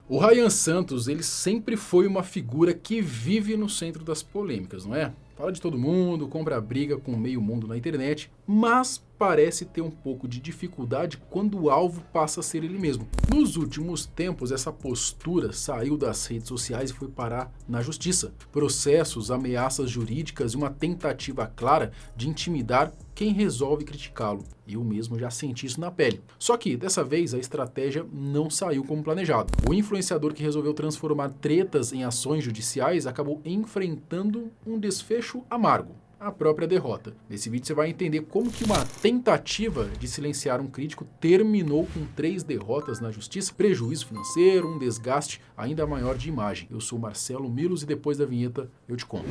O Ryan Santos, ele sempre foi uma figura que vive no centro das polêmicas, não é? Fala de todo mundo, compra briga com meio mundo na internet, mas parece ter um pouco de dificuldade quando o alvo passa a ser ele mesmo. Nos últimos tempos, essa postura saiu das redes sociais e foi parar na justiça. Processos, ameaças jurídicas e uma tentativa clara de intimidar quem resolve criticá-lo. Eu mesmo já senti isso na pele. Só que, dessa vez, a estratégia não saiu como planejado. O influenciador que resolveu transformar tretas em ações judiciais acabou enfrentando um desfecho amargo. A própria derrota. Nesse vídeo você vai entender como que uma tentativa de silenciar um crítico terminou com 3 derrotas na justiça, prejuízo financeiro, um desgaste ainda maior de imagem. Eu sou Marcelo Milos e depois da vinheta eu te conto.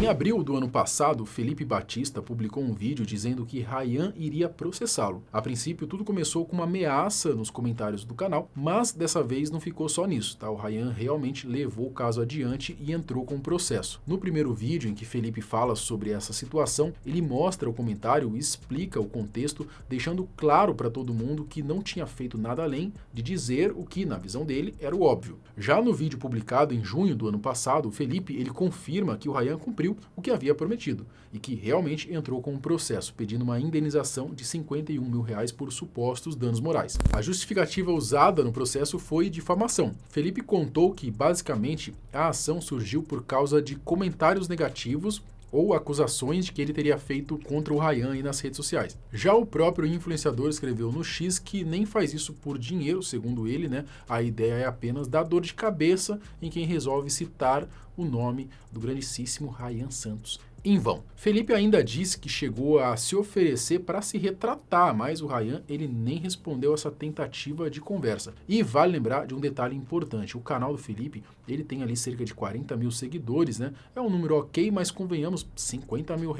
Em abril do ano passado, Felipe Batista publicou um vídeo dizendo que Ryan iria processá-lo. A princípio, tudo começou com uma ameaça nos comentários do canal, mas dessa vez não ficou só nisso, tá? O Ryan realmente levou o caso adiante e entrou com o processo. No primeiro vídeo em que Felipe fala sobre essa situação, ele mostra o comentário e explica o contexto, deixando claro para todo mundo que não tinha feito nada além de dizer o que, na visão dele, era o óbvio. Já no vídeo publicado em junho do ano passado, o Felipe ele confirma que o Ryan cumpriu o que havia prometido e que realmente entrou com um processo pedindo uma indenização de R$51 mil por supostos danos morais. A justificativa usada no processo foi difamação. Felipe contou que basicamente a ação surgiu por causa de comentários negativos ou acusações de que ele teria feito contra o Ryan aí nas redes sociais. Já o próprio influenciador escreveu no X que nem faz isso por dinheiro, segundo ele, né? A ideia é apenas dar dor de cabeça em quem resolve citar o nome do grandíssimo Ryan Santos em vão. Felipe ainda disse que chegou a se oferecer para se retratar, mas o Ryan ele nem respondeu essa tentativa de conversa. E vale lembrar de um detalhe importante, o canal do Felipe ele tem ali cerca de 40 mil seguidores, né? É um número ok, mas convenhamos, R$50 mil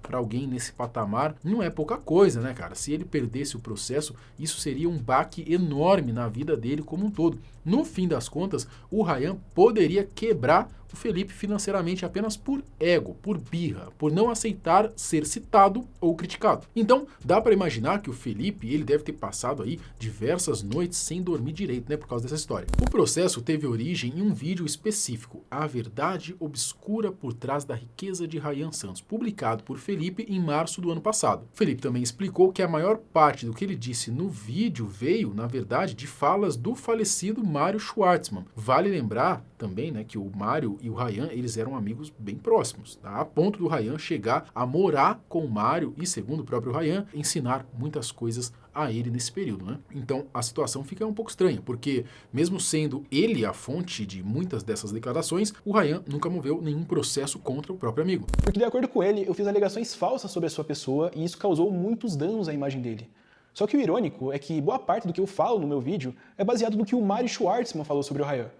para alguém nesse patamar não é pouca coisa, né, cara? Se ele perdesse o processo, isso seria um baque enorme na vida dele como um todo. No fim das contas, o Ryan poderia quebrar o Felipe financeiramente apenas por ego, por birra, por não aceitar ser citado ou criticado. Então, dá para imaginar que o Felipe ele deve ter passado aí diversas noites sem dormir direito, né, por causa dessa história. O processo teve origem em um vídeo específico, A Verdade Obscura por Trás da Riqueza de Ryan Santos, publicado por Felipe em março do ano passado. Felipe também explicou que a maior parte do que ele disse no vídeo veio, na verdade, de falas do falecido Mário Schwartzman. Vale lembrar também, né, que o Mário e o Ryan, eles eram amigos bem próximos, tá? A ponto do Ryan chegar a morar com o Mário e, segundo o próprio Ryan, ensinar muitas coisas a ele nesse período, né? Então, a situação fica um pouco estranha, porque mesmo sendo ele a fonte de muitas dessas declarações, o Ryan nunca moveu nenhum processo contra o próprio amigo. Porque, de acordo com ele, eu fiz alegações falsas sobre a sua pessoa e isso causou muitos danos à imagem dele. Só que o irônico é que boa parte do que eu falo no meu vídeo é baseado no que o Mário Schwartzman falou sobre o Ryan.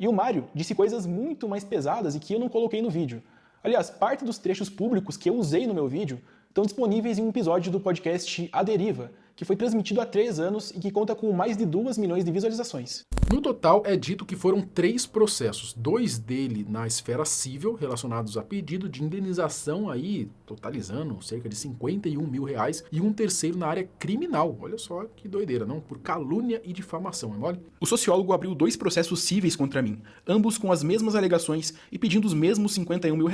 E o Mário disse coisas muito mais pesadas e que eu não coloquei no vídeo. Aliás, parte dos trechos públicos que eu usei no meu vídeo estão disponíveis em um episódio do podcast A Deriva, que foi transmitido há 3 anos e que conta com mais de 2 milhões de visualizações. No total, é dito que foram 3 processos, 2 dele na esfera civil, relacionados a pedido de indenização aí, totalizando cerca de R$51 mil, e um terceiro na área criminal. Olha só que doideira, não? Por calúnia e difamação, é mole? O sociólogo abriu 2 processos cíveis contra mim, ambos com as mesmas alegações e pedindo os mesmos R$51 mil.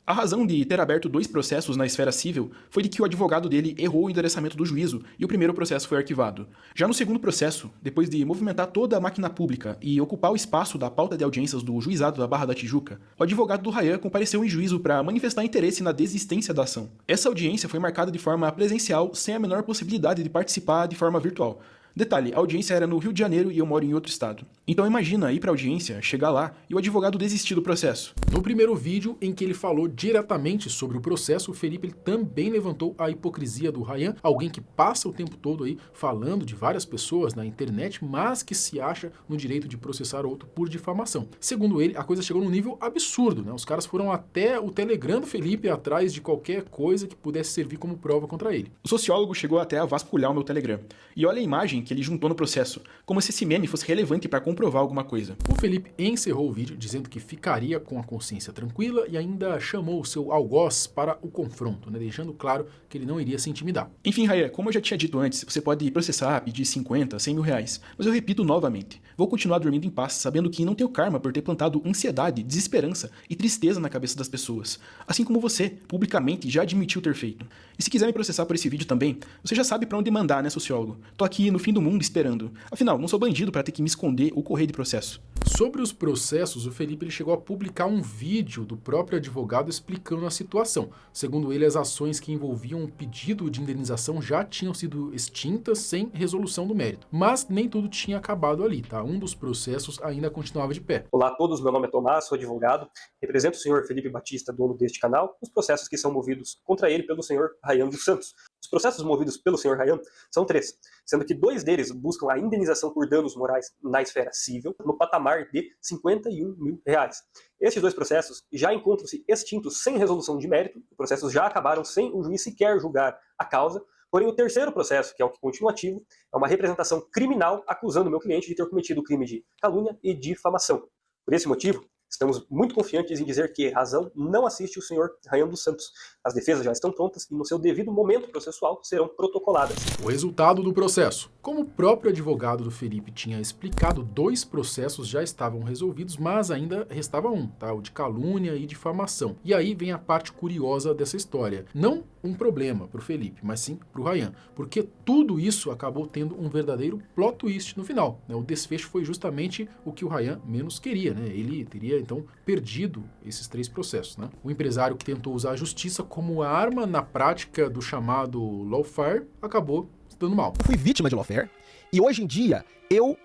A razão de ter aberto 2 processos na esfera civil foi de que o advogado dele errou o endereçamento do juízo e o primeiro processo foi arquivado. Já no segundo processo, depois de movimentar toda a máquina pública e ocupar o espaço da pauta de audiências do juizado da Barra da Tijuca, o advogado do Ryan compareceu em juízo para manifestar interesse na desistência da ação. Essa audiência foi marcada de forma presencial, sem a menor possibilidade de participar de forma virtual. Detalhe, a audiência era no Rio de Janeiro e eu moro em outro estado. Então imagina ir pra audiência, chegar lá e o advogado desistir do processo. No primeiro vídeo em que ele falou diretamente sobre o processo, o Felipe ele também levantou a hipocrisia do Ryan, alguém que passa o tempo todo aí falando de várias pessoas na internet, mas que se acha no direito de processar outro por difamação. Segundo ele, a coisa chegou num nível absurdo, né? Os caras foram até o Telegram do Felipe atrás de qualquer coisa que pudesse servir como prova contra ele. O sociólogo chegou até a vasculhar o meu Telegram. E olha a imagem que ele juntou no processo, como se esse meme fosse relevante para comprovar alguma coisa. O Felipe encerrou o vídeo dizendo que ficaria com a consciência tranquila e ainda chamou o seu algoz para o confronto, né, deixando claro que ele não iria se intimidar. Enfim, Rayan, como eu já tinha dito antes, você pode processar, pedir 50, 100 mil reais. Mas eu repito novamente, vou continuar dormindo em paz, sabendo que não tenho karma por ter plantado ansiedade, desesperança e tristeza na cabeça das pessoas. Assim como você, publicamente, já admitiu ter feito. E se quiser me processar por esse vídeo também, você já sabe pra onde mandar, né, sociólogo? Tô aqui no fim do mundo esperando. Afinal, não sou bandido pra ter que me esconder ou correr de processo. Sobre os processos, o Felipe ele chegou a publicar um vídeo do próprio advogado explicando a situação. Segundo ele, as ações que envolviam o pedido de indenização já tinham sido extintas sem resolução do mérito. Mas nem tudo tinha acabado ali, tá? Um dos processos ainda continuava de pé. Olá a todos, meu nome é Tomás, sou advogado, represento o senhor Felipe Batista, dono deste canal, os processos que são movidos contra ele pelo senhor Rayan dos Santos. Os processos movidos pelo senhor Rayan são 3, sendo que 2 deles buscam a indenização por danos morais na esfera civil, no patamar de 51 mil reais. Esses 2 processos já encontram-se extintos sem resolução de mérito, os processos já acabaram sem o juiz sequer julgar a causa, porém o terceiro processo, que é o que continua ativo, é uma representação criminal acusando o meu cliente de ter cometido o crime de calúnia e difamação. Por esse motivo, estamos muito confiantes em dizer que razão não assiste o senhor Rayan dos Santos. As defesas já estão prontas e no seu devido momento processual serão protocoladas. O resultado do processo. Como o próprio advogado do Felipe tinha explicado, 2 processos já estavam resolvidos, mas ainda restava um, tá? O de calúnia e difamação. E aí vem a parte curiosa dessa história. Não um problema para o Felipe, mas sim para o Rayan, porque tudo isso acabou tendo um verdadeiro plot twist no final, né? O desfecho foi justamente o que o Rayan menos queria, né? Ele teria então perdido esses 3 processos, né? O empresário que tentou usar a justiça como arma na prática do chamado lawfare acabou se dando mal. Eu fui vítima de lawfare e hoje em dia eu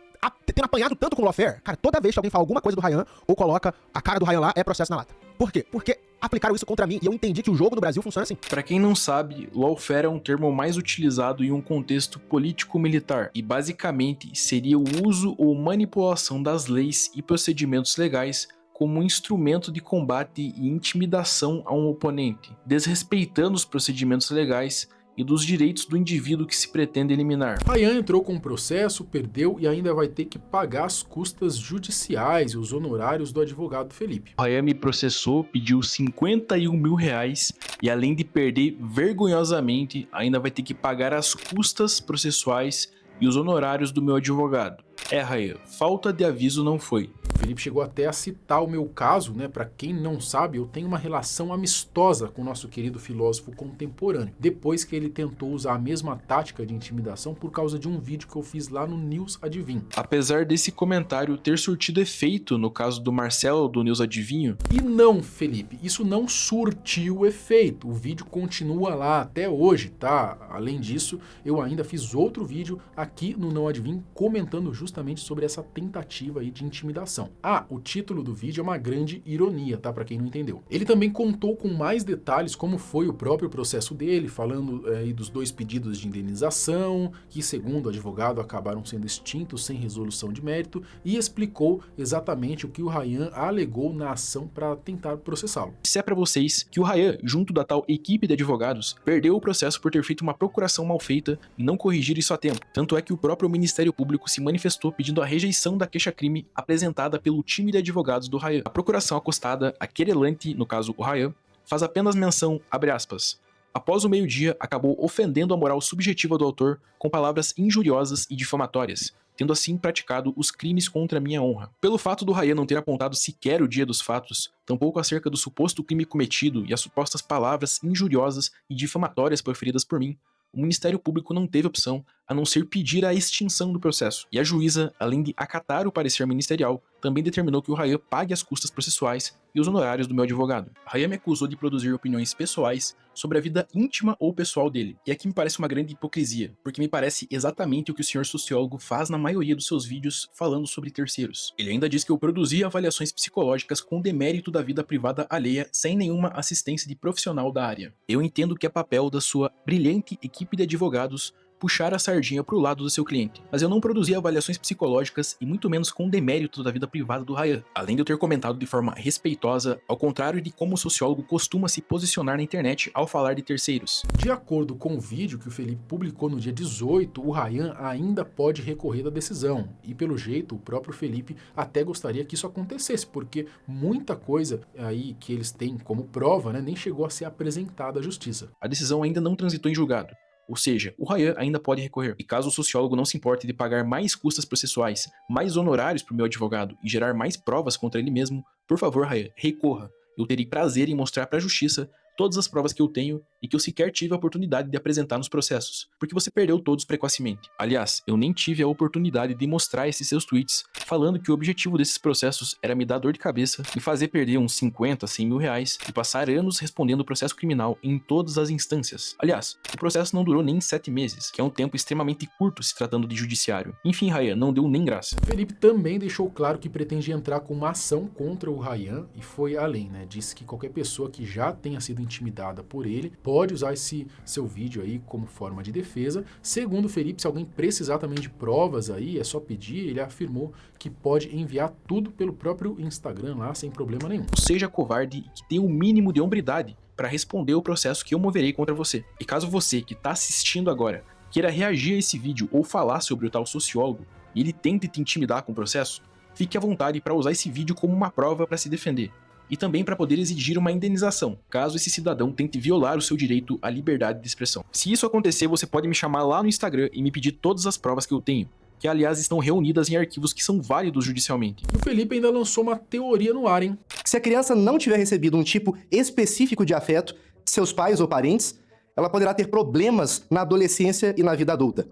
tendo apanhado tanto com lawfare, cara, toda vez que alguém fala alguma coisa do Rayan ou coloca a cara do Rayan lá, é processo na lata. Por quê? Porque aplicaram isso contra mim e eu entendi que o jogo no Brasil funciona assim. Pra quem não sabe, lawfare é um termo mais utilizado em um contexto político-militar e basicamente seria o uso ou manipulação das leis e procedimentos legais como um instrumento de combate e intimidação a um oponente, desrespeitando os procedimentos legais e dos direitos do indivíduo que se pretende eliminar. Rayan entrou com um processo, perdeu e ainda vai ter que pagar as custas judiciais e os honorários do advogado Felipe. Rayan me processou, pediu 51 mil reais e além de perder vergonhosamente, ainda vai ter que pagar as custas processuais e os honorários do meu advogado. Rayan, falta de aviso não foi. O Felipe chegou até a citar o meu caso, né? Para quem não sabe, eu tenho uma relação amistosa com o nosso querido filósofo contemporâneo, depois que ele tentou usar a mesma tática de intimidação por causa de um vídeo que eu fiz lá no News Adivinho. Apesar desse comentário ter surtido efeito no caso do Marcelo do News Adivinho... E não, Felipe, isso não surtiu efeito, o vídeo continua lá até hoje, tá? Além disso, eu ainda fiz outro vídeo aqui no Não Adivinho comentando justamente sobre essa tentativa aí de intimidação. O título do vídeo é uma grande ironia, tá? Para quem não entendeu. Ele também contou com mais detalhes como foi o próprio processo dele, falando aí dos 2 pedidos de indenização, que segundo o advogado acabaram sendo extintos sem resolução de mérito, e explicou exatamente o que o Rayan alegou na ação para tentar processá-lo. Isso é para vocês que o Rayan, junto da tal equipe de advogados, perdeu o processo por ter feito uma procuração mal feita e não corrigir isso a tempo. Tanto é que o próprio Ministério Público se manifestou pedindo a rejeição da queixa-crime apresentada pelo time de advogados do Rayan. A procuração acostada, a querelante, no caso o Rayan, faz apenas menção, abre aspas, após o meio-dia acabou ofendendo a moral subjetiva do autor com palavras injuriosas e difamatórias, tendo assim praticado os crimes contra minha honra. Pelo fato do Rayan não ter apontado sequer o dia dos fatos, tampouco acerca do suposto crime cometido e as supostas palavras injuriosas e difamatórias proferidas por mim, o Ministério Público não teve opção a não ser pedir a extinção do processo. E a juíza, além de acatar o parecer ministerial, também determinou que o Rayan pague as custas processuais e os honorários do meu advogado. Rayan me acusou de produzir opiniões pessoais sobre a vida íntima ou pessoal dele. E aqui me parece uma grande hipocrisia, porque me parece exatamente o que o senhor sociólogo faz na maioria dos seus vídeos falando sobre terceiros. Ele ainda diz que eu produzi avaliações psicológicas com demérito da vida privada alheia sem nenhuma assistência de profissional da área. Eu entendo que é papel da sua brilhante equipe de advogados puxar a sardinha pro lado do seu cliente. Mas eu não produzi avaliações psicológicas e muito menos com demérito da vida privada do Ryan, além de eu ter comentado de forma respeitosa, ao contrário de como o sociólogo costuma se posicionar na internet ao falar de terceiros. De acordo com o vídeo que o Felipe publicou no dia 18, o Ryan ainda pode recorrer da decisão, e pelo jeito o próprio Felipe até gostaria que isso acontecesse, porque muita coisa aí que eles têm como prova, né, nem chegou a ser apresentada à justiça. A decisão ainda não transitou em julgado. Ou seja, o Ryan ainda pode recorrer. E caso o sociólogo não se importe de pagar mais custas processuais, mais honorários para o meu advogado e gerar mais provas contra ele mesmo, por favor, Ryan, recorra. Eu terei prazer em mostrar para a justiça todas as provas que eu tenho e que eu sequer tive a oportunidade de apresentar nos processos, porque você perdeu todos precocemente. Aliás, eu nem tive a oportunidade de mostrar esses seus tweets falando que o objetivo desses processos era me dar dor de cabeça, me fazer perder uns 50, 100 mil reais e passar anos respondendo o processo criminal em todas as instâncias. Aliás, o processo não durou nem 7 meses, que é um tempo extremamente curto se tratando de judiciário. Enfim, Ryan, não deu nem graça. Felipe também deixou claro que pretende entrar com uma ação contra o Ryan e foi além, né? Disse que qualquer pessoa que já tenha sido intimidada por ele pode usar esse seu vídeo aí como forma de defesa. Segundo o Felipe, se alguém precisar também de provas aí, é só pedir. Ele afirmou que pode enviar tudo pelo próprio Instagram lá sem problema nenhum. Seja covarde e que tenha o mínimo de hombridade para responder o processo que eu moverei contra você. E caso você que está assistindo agora queira reagir a esse vídeo ou falar sobre o tal sociólogo e ele tente te intimidar com o processo, fique à vontade para usar esse vídeo como uma prova para se defender. E também para poder exigir uma indenização, caso esse cidadão tente violar o seu direito à liberdade de expressão. Se isso acontecer, você pode me chamar lá no Instagram e me pedir todas as provas que eu tenho, que aliás estão reunidas em arquivos que são válidos judicialmente. E o Felipe ainda lançou uma teoria no ar, hein? Se a criança não tiver recebido um tipo específico de afeto de seus pais ou parentes, ela poderá ter problemas na adolescência e na vida adulta.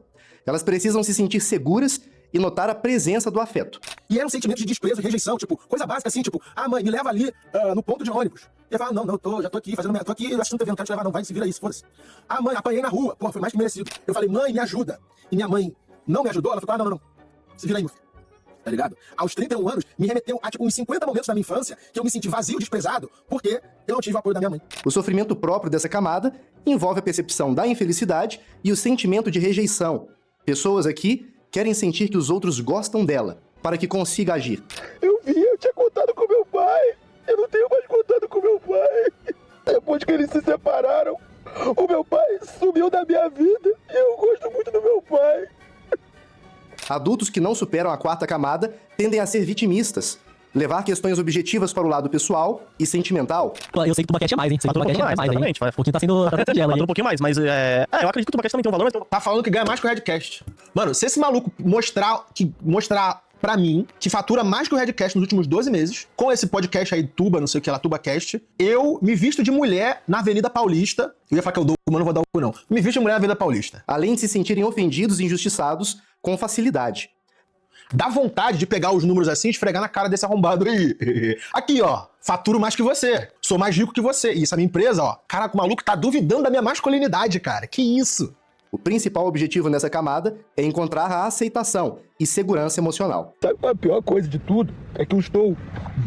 Elas precisam se sentir seguras e notar a presença do afeto. E era um sentimento de desprezo, rejeição, tipo, coisa básica assim, tipo, mãe, me leva ali no ponto de ônibus. E eu falava, não, já tô aqui fazendo, tô aqui assistindo TV, não quero te levar, não, vai, se vira aí, foda-se. Mãe, apanhei na rua, foi mais que merecido. Eu falei, mãe, me ajuda. E minha mãe não me ajudou, ela falou, não, se vira aí, meu filho. Tá ligado? Aos 31 anos, me remeteu a, tipo, uns 50 momentos da minha infância que eu me senti vazio, desprezado, porque eu não tive o apoio da minha mãe. O sofrimento próprio dessa camada envolve a percepção da infelicidade e o sentimento de rejeição. Pessoas aqui querem sentir que os outros gostam dela, para que consiga agir. Eu tinha contado com meu pai. Eu não tenho mais contado com meu pai. Depois que eles se separaram, o meu pai sumiu da minha vida e eu gosto muito do meu pai. Adultos que não superam a 4ª camada tendem a ser vitimistas, levar questões objetivas para o lado pessoal e sentimental. Eu sei que o Tubaquete é mais, hein? Sei que o Tubaquete é mais, exatamente. O pouquinho tá sendo tigela aí. Um pouquinho mais, mas eu acredito que o Tubaquete também tem um valor, mas... Tá falando que ganha mais que o Redcast. Mano, se esse maluco mostrar pra mim que fatura mais que o Redcast nos últimos 12 meses, com esse podcast aí, Tuba, não sei o que lá, TubaCast, eu me visto de mulher na Avenida Paulista. Eu ia falar que eu dou o cu, mas não vou dar o cu, não. Me visto de mulher na Avenida Paulista. Além de se sentirem ofendidos e injustiçados com facilidade. Dá vontade de pegar os números assim e esfregar na cara desse arrombado aí. Aqui, ó, faturo mais que você. Sou mais rico que você. E essa minha empresa, ó, caraca, o maluco tá duvidando da minha masculinidade, cara. Que isso? O principal objetivo nessa camada é encontrar a aceitação e segurança emocional. Sabe qual é a pior coisa de tudo? É que eu estou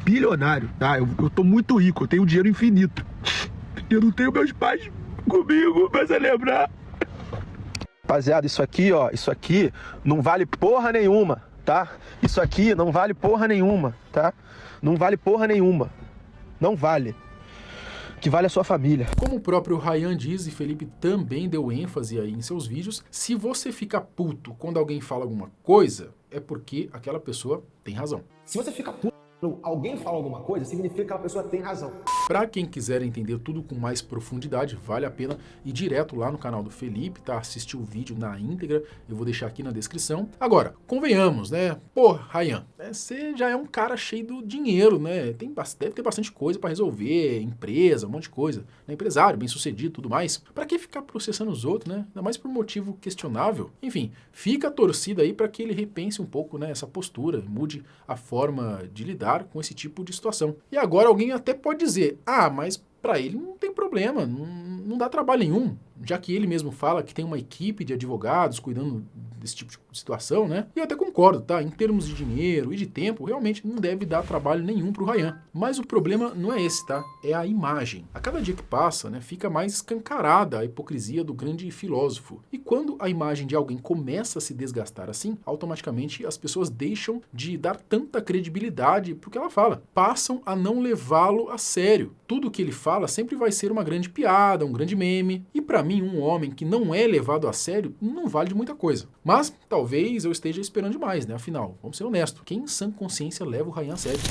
bilionário, tá? Eu tô muito rico, eu tenho dinheiro infinito. Eu não tenho meus pais comigo pra celebrar. Rapaziada, isso aqui não vale porra nenhuma, tá? Isso aqui não vale porra nenhuma, tá? Não vale porra nenhuma. Não vale. Que vale a sua família. Como o próprio Ryan diz, e Felipe também deu ênfase aí em seus vídeos, se você fica puto quando alguém fala alguma coisa, é porque aquela pessoa tem razão. Se você fica puto quando alguém fala alguma coisa, significa que aquela pessoa tem razão. Para quem quiser entender tudo com mais profundidade, vale a pena ir direto lá no canal do Felipe, tá? Assistir o vídeo na íntegra, eu vou deixar aqui na descrição. Agora, convenhamos, né? Pô, Ryan, você já é um cara cheio de dinheiro, né? Deve ter bastante coisa para resolver, empresa, um monte de coisa, né? Empresário, bem-sucedido e tudo mais. Para que ficar processando os outros, né? Ainda mais por motivo questionável. Enfim, fica a torcida aí para que ele repense um pouco, né, essa postura, mude a forma de lidar com esse tipo de situação. E agora alguém até pode dizer, mas para ele não tem problema, não dá trabalho nenhum, já que ele mesmo fala que tem uma equipe de advogados cuidando desse tipo de situação, né? E eu até concordo, tá? Em termos de dinheiro e de tempo, realmente não deve dar trabalho nenhum pro Ryan. Mas o problema não é esse, tá? É a imagem. A cada dia que passa, né, fica mais escancarada a hipocrisia do grande filósofo. E quando a imagem de alguém começa a se desgastar assim, automaticamente as pessoas deixam de dar tanta credibilidade pro que ela fala. Passam a não levá-lo a sério. Tudo que ele fala sempre vai ser uma grande piada, um grande meme. E pra mim, um homem que não é levado a sério não vale de muita coisa. Mas talvez eu esteja esperando demais, né? Afinal, vamos ser honestos, quem em sã consciência leva o Ryan a sério?